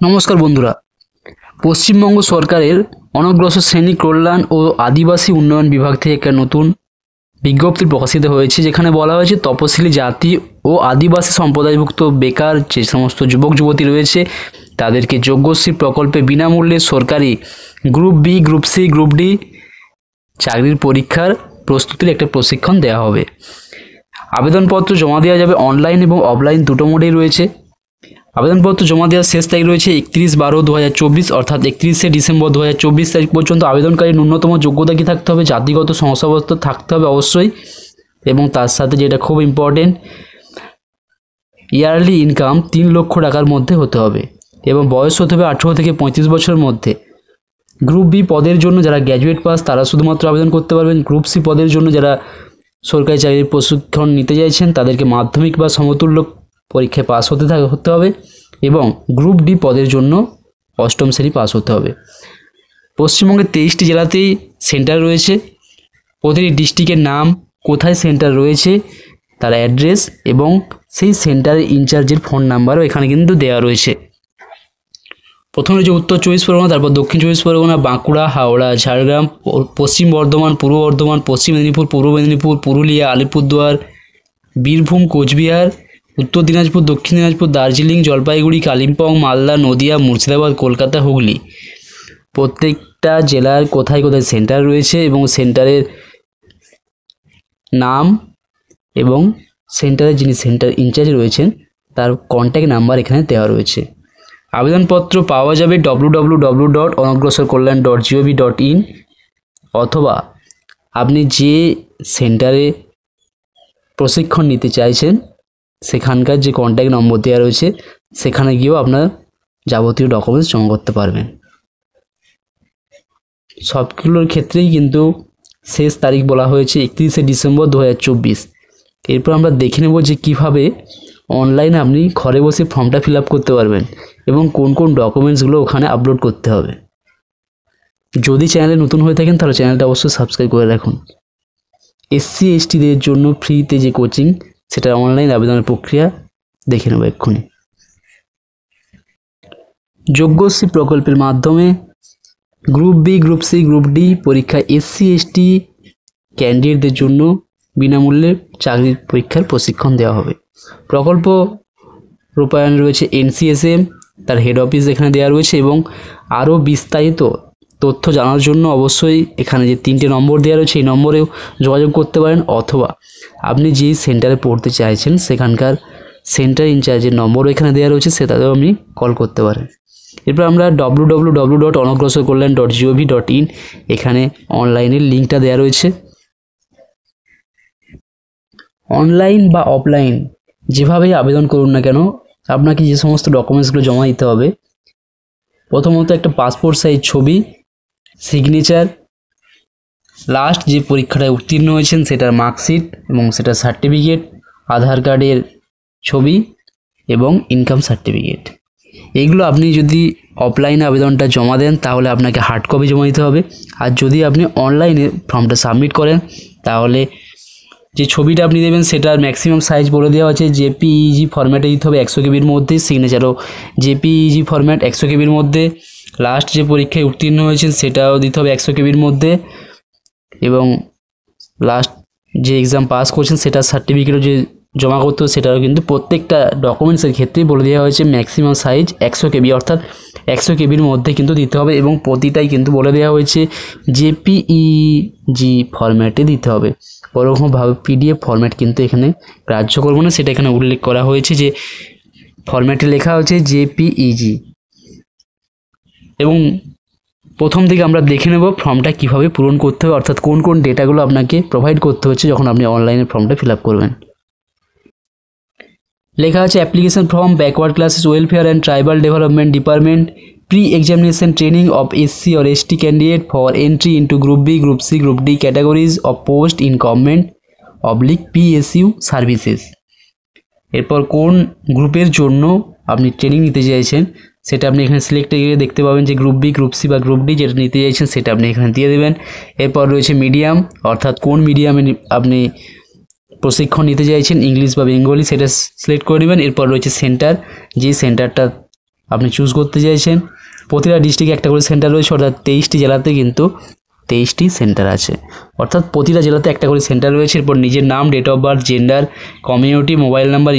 নমস্কার বন্ধুরা, পশ্চিমবঙ্গ সরকারের অনগ্রসর শ্রেণী কল্যাণ ও আদিবাসী উন্নয়ন বিভাগ থেকে একটা নতুন বিজ্ঞপ্তি প্রকাশিত হয়েছে, যেখানে বলা হয়েছে তপশিলি জাতি ও আদিবাসী সম্প্রদায়ভুক্ত বেকার যে সমস্ত যুবক যুবতী রয়েছে তাদেরকে যোগ্যশ্রী প্রকল্পে বিনামূল্যে সরকারি group B, group C, group D চাকরির পরীক্ষার প্রস্তুতির একটা প্রশিক্ষণ দেওয়া হবে। আবেদনপত্র জমা দেওয়া যাবে অনলাইন এবং অফলাইন দুটো মোডেই রয়েছে। আবেদনপত্র জমা দেওয়ার শেষ তারিখ রয়েছে 31/12/2024 অর্থাৎ 31শে ডিসেম্বর 2024 তারিখ পর্যন্ত। আবেদনকারী ন্যূনতম যোগ্যতা কি থাকতে হবে? জাতিগত শংসাপত্র থাকতে হবে অবশ্যই, এবং তার সাথে যেটা খুব ইম্পর্টেন্ট, ইয়ারলি ইনকাম 3 লক্ষ টাকার মধ্যে হতে হবে এবং বয়স হতে হবে 18 থেকে 35 বছরের মধ্যে। গ্রুপ বি পদের জন্য যারা গ্র্যাজুয়েট পাস তারা শুধুমাত্র আবেদন করতে পারবেন। গ্রুপ সি পদের জন্য যারা সরকারি চাকরির প্রশিক্ষণ নিতে চাইছেন তাদেরকে মাধ্যমিক বা সমতুল্য পরীক্ষায় পাস হতে হবে এবং গ্রুপ ডি পদের জন্য 8ম শ্রেণী পাস হতে হবে। পশ্চিমবঙ্গের 23টি জেলাতেই সেন্টার রয়েছে। প্রতিটি ডিস্ট্রিক্টের নাম, কোথায় সেন্টার রয়েছে, তার অ্যাড্রেস এবং সেই সেন্টারের ইনচার্জের ফোন নাম্বারও এখানে কিন্তু দেওয়া রয়েছে। প্রথমে রয়েছে উত্তর 24 পরগনা, তারপর দক্ষিণ 24 পরগনা, বাঁকুড়া, হাওড়া, ঝাড়গ্রাম, পশ্চিম বর্ধমান, পূর্ব বর্ধমান, পশ্চিম মেদিনীপুর, পূর্ব মেদিনীপুর, পুরুলিয়া, আলিপুরদুয়ার, বীরভূম, কোচবিহার, উত্তর দিনাজপুর, দক্ষিণ দিনাজপুর, দার্জিলিং, জলপাইগুড়ি, কালিম্পং, মালদা, নদিয়া, মুর্শিদাবাদ, কলকাতা, হুগলি। প্রত্যেকটা জেলার কোথায় কোথায় সেন্টার রয়েছে এবং সেন্টারের নাম এবং সেন্টারের যিনি সেন্টার ইনচার্জ রয়েছেন তার কন্ট্যাক্ট নাম্বার এখানে দেওয়া রয়েছে। আবেদনপত্র পাওয়া যাবে www.onogrosarkollan.gov.in অথবা আপনি যে সেন্টারে প্রশিক্ষণ নিতে চাইছেন সেখানকার যে কন্ট্যাক্ট নম্বর দেওয়া রয়েছে সেখানে গিয়েও আপনার যাবতীয় ডকুমেন্টস জমা করতে পারবেন। সবগুলোর ক্ষেত্রেই কিন্তু শেষ তারিখ বলা হয়েছে 31শে ডিসেম্বর 2024। এরপর আমরা দেখে নেব যে কীভাবে অনলাইনে আপনি ঘরে বসে ফর্মটা ফিল আপ করতে পারবেন এবং কোন কোন ডকুমেন্টসগুলো ওখানে আপলোড করতে হবে। যদি চ্যানেলে নতুন হয়ে থাকেন তাহলে চ্যানেলটা অবশ্যই সাবস্ক্রাইব করে রাখুন। এসসি এসটিদের জন্য ফ্রিতে যে কোচিং সেটা অনলাইন আবেদনের প্রক্রিয়া দেখে নেব এক্ষুনি। যোগ্যশ্রী প্রকল্পের মাধ্যমে group B, group C, group D পরীক্ষা এসসি এসটি ক্যান্ডিডেটদের জন্য বিনামূল্যে চাকরির পরীক্ষার প্রশিক্ষণ দেওয়া হবে। প্রকল্প রূপায়ণ রয়েছে NCSM, তার হেড অফিস এখানে দেওয়া রয়েছে এবং আরও বিস্তারিত তথ্য জানার জন্য অবশ্যই এখানে যে 3টে নম্বর দেওয়া রয়েছে এই নম্বরেও যোগাযোগ করতে পারেন, অথবা আপনি যেই সেন্টারে পড়তে চাইছেন সেখানকার সেন্টার ইনচার্জের নম্বরও এখানে দেওয়া রয়েছে, সেটাতেও আপনি কল করতে পারেন। এরপর আমরা www.onogrosarkollan.gov.in এখানে অনলাইনের লিঙ্কটা দেওয়া রয়েছে। অনলাইন বা অফলাইন যেভাবেই আবেদন করুন না কেন আপনাকে যে সমস্ত ডকুমেন্টসগুলো জমা দিতে হবে, প্রথমত একটা পাসপোর্ট সাইজ ছবি, সিগনেচার, লাস্ট যে পরীক্ষাটায় উত্তীর্ণ হয়েছেন সেটার মার্কশিট এবং সেটার সার্টিফিকেট, আধার কার্ডের ছবি এবং ইনকাম সার্টিফিকেট। এইগুলো আপনি যদি অফলাইনে আবেদনটা জমা দেন তাহলে আপনাকে হার্ড কপি জমা দিতে হবে, আর যদি আপনি অনলাইনে ফর্মটা সাবমিট করেন তাহলে যে ছবিটা আপনি দেবেন সেটার ম্যাক্সিমাম সাইজ বলে দেওয়া আছে JPEG ফরম্যাটে দিতে হবে 100 কেবির মধ্যে, সিগনেচারও JPEG ফরম্যাট 100 কেবির মধ্যে, লাস্ট যে পরীক্ষায় উত্তীর্ণ হয়েছেন সেটাও দিতে হবে 100 কেবির মধ্যে, এবং লাস্ট যে এক্সাম পাস করছেন সেটার সার্টিফিকেটও যে জমা করতে হবে সেটাও কিন্তু প্রত্যেকটা ডকুমেন্টসের ক্ষেত্রেই বলে দেওয়া হয়েছে ম্যাক্সিমাম সাইজ 100 কেবি অর্থাৎ 100 কেবির মধ্যে কিন্তু দিতে হবে এবং প্রতিটাই কিন্তু বলে দেওয়া হয়েছে JPEG ফরম্যাটে দিতে হবে। ওরকমভাবে PDF ফরম্যাট কিন্তু এখানে গ্রাহ্য করবো না, সেটা এখানে উল্লেখ করা হয়েছে যে ফরম্যাটে লেখা হয়েছে JPEG। এবং প্রথম থেকে আমরা দেখে নেব ফর্মটা কিভাবে পূরণ করতে হবে, অর্থাৎ কোন কোন ডেটাগুলো আপনাকে প্রোভাইড করতে হচ্ছে যখন আপনি অনলাইনে ফর্মটা ফিল আপ করবেন। লেখা আছে application form, backward classes welfare and tribal development department, pre examination training of SC or ST candidate for entry into group B, group C, group D categories of post in government PSU services. এরপর কোন গ্রুপের জন্য আপনি training নিতে চাইছেন সেটা আপনি এখানে সিলেক্টে গিয়ে দেখতে পাবেন যে গ্রুপ বি, গ্রুপ সি বা গ্রুপ ডি যেটা নিতে চাইছেন সেটা আপনি এখানে দিয়ে দেবেন। এরপর রয়েছে মিডিয়াম, অর্থাৎ কোন মিডিয়ামে আপনি প্রশিক্ষণ নিতে চাইছেন, ইংলিশ বা বেঙ্গলি, সেটা সিলেক্ট করে নেবেন। এরপর রয়েছে সেন্টার, যে সেন্টারটা আপনি চুজ করতে চাইছেন। প্রতিটা ডিস্ট্রিক্টে একটা করে সেন্টার রয়েছে, অর্থাৎ 23টি জেলাতে কিন্তু 23টি সেন্টার আছে, অর্থাৎ প্রতিটা জেলাতে একটা করে সেন্টার রয়েছে। এরপর নিজের নাম, date of birth, gender, community, mobile number,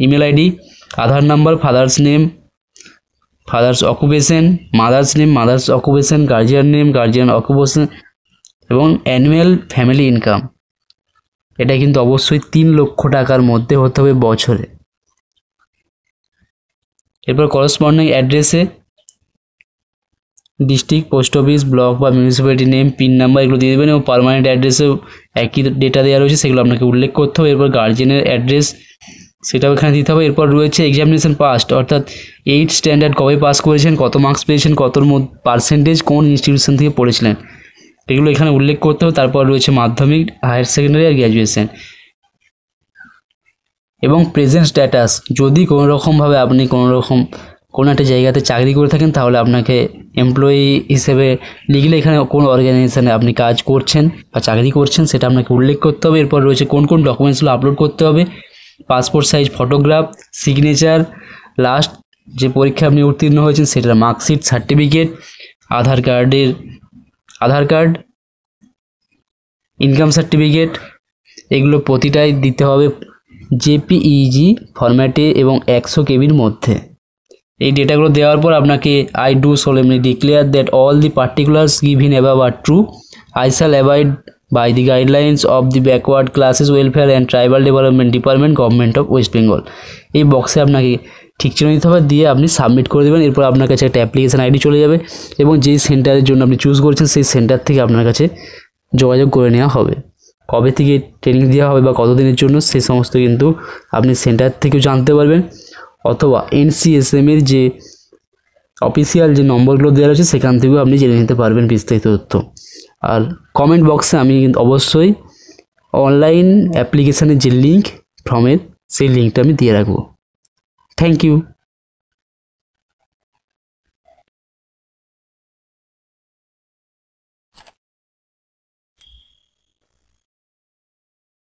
email ID, Aadhaar number, father's name, father's occupation, mother's name, mother's occupation, guardian name, guardian occupation এবং অ্যানুয়াল ফ্যামিলি ইনকাম। এটা কিন্তু অবশ্যই 3 লক্ষ টাকার মধ্যে হতে হবে বছরে। এরপর করসপন্ডিং অ্যাড্রেসে ডিস্ট্রিক্ট, পোস্ট অফিস, ব্লক বা মিউনিসিপ্যালিটি নেম, পিন নাম্বার এগুলো দিয়ে দেবেন এবং পার্মানেন্ট অ্যাড্রেসেও একই ডেটা দেওয়া রয়েছে, সেগুলো আপনাকে উল্লেখ করতে হবে। এরপর গার্জিয়ানের অ্যাড্রেস সেটাও এখানে দিতে হবে। এরপর রয়েছে এক্সামিনেশন পাস্ট, অর্থাৎ 8th স্ট্যান্ডার্ড কবে পাস করেছেন, কত মার্কস পেয়েছেন, কতর মধ্যে পার্সেন্টেজ, কোন ইনস্টিটিউশন থেকে পড়েছিলেন, এগুলো এখানে উল্লেখ করতে হবে। তারপর রয়েছে মাধ্যমিক, হায়ার সেকেন্ডারি আর গ্র্যাজুয়েশন এবং প্রেজেন্ট স্ট্যাটাস। যদি কোনো রকমভাবে আপনি কোনো একটা জায়গাতে চাকরি করে থাকেন, তাহলে আপনাকে এমপ্লয়ি হিসেবে লিখলে এখানে কোন অর্গানাইজেশনে আপনি কাজ করছেন বা চাকরি করছেন সেটা আপনাকে উল্লেখ করতে হবে। এরপর রয়েছে কোন কোন ডকুমেন্টসগুলো আপলোড করতে হবে, passport size photograph, signature, last যে পরীক্ষা আপনি উত্তীর্ণ হয়েছেন সেটার মার্কশিট, সার্টিফিকেট, আধার কার্ড, ইনকাম সার্টিফিকেট, এগুলো প্রতিটাই দিতে হবে জেপিইজি ফরম্যাটে এবং 100 কেবির মধ্যে। এই ডেটাগুলো দেওয়ার পর আপনাকে I do solemnly declare that all the particulars given above are true. I shall abide by the guidelines of the backward classes welfare and tribal development department, government of West Bengal. এই বক্সে আপনাকে ঠিক চিহ্ন দিতে হবে, দিয়ে আপনি submit করে দেবেন। এরপর আপনার কাছে একটা অ্যাপ্লিকেশান আইডি চলে যাবে এবং যেই সেন্টারের জন্য আপনি চুজ করেছেন সেই সেন্টার থেকে আপনার কাছে যোগাযোগ করে নেওয়া হবে। কবে থেকে ট্রেনিং দেওয়া হবে বা কতদিনের জন্য সেই সমস্ত কিন্তু আপনি সেন্টার থেকেও জানতে পারবেন, অথবা NCSM এর যে অফিসিয়াল যে নম্বরগুলো দেওয়া রয়েছে সেখান থেকেও আপনি জেনে নিতে পারবেন বিস্তারিত তথ্য। আর কমেন্ট বক্সে আমি অবশ্যই অনলাইন অ্যাপ্লিকেশানের যে লিঙ্ক ফর্মের সেই লিঙ্কটা আমি দিয়ে রাখবো। Thank you.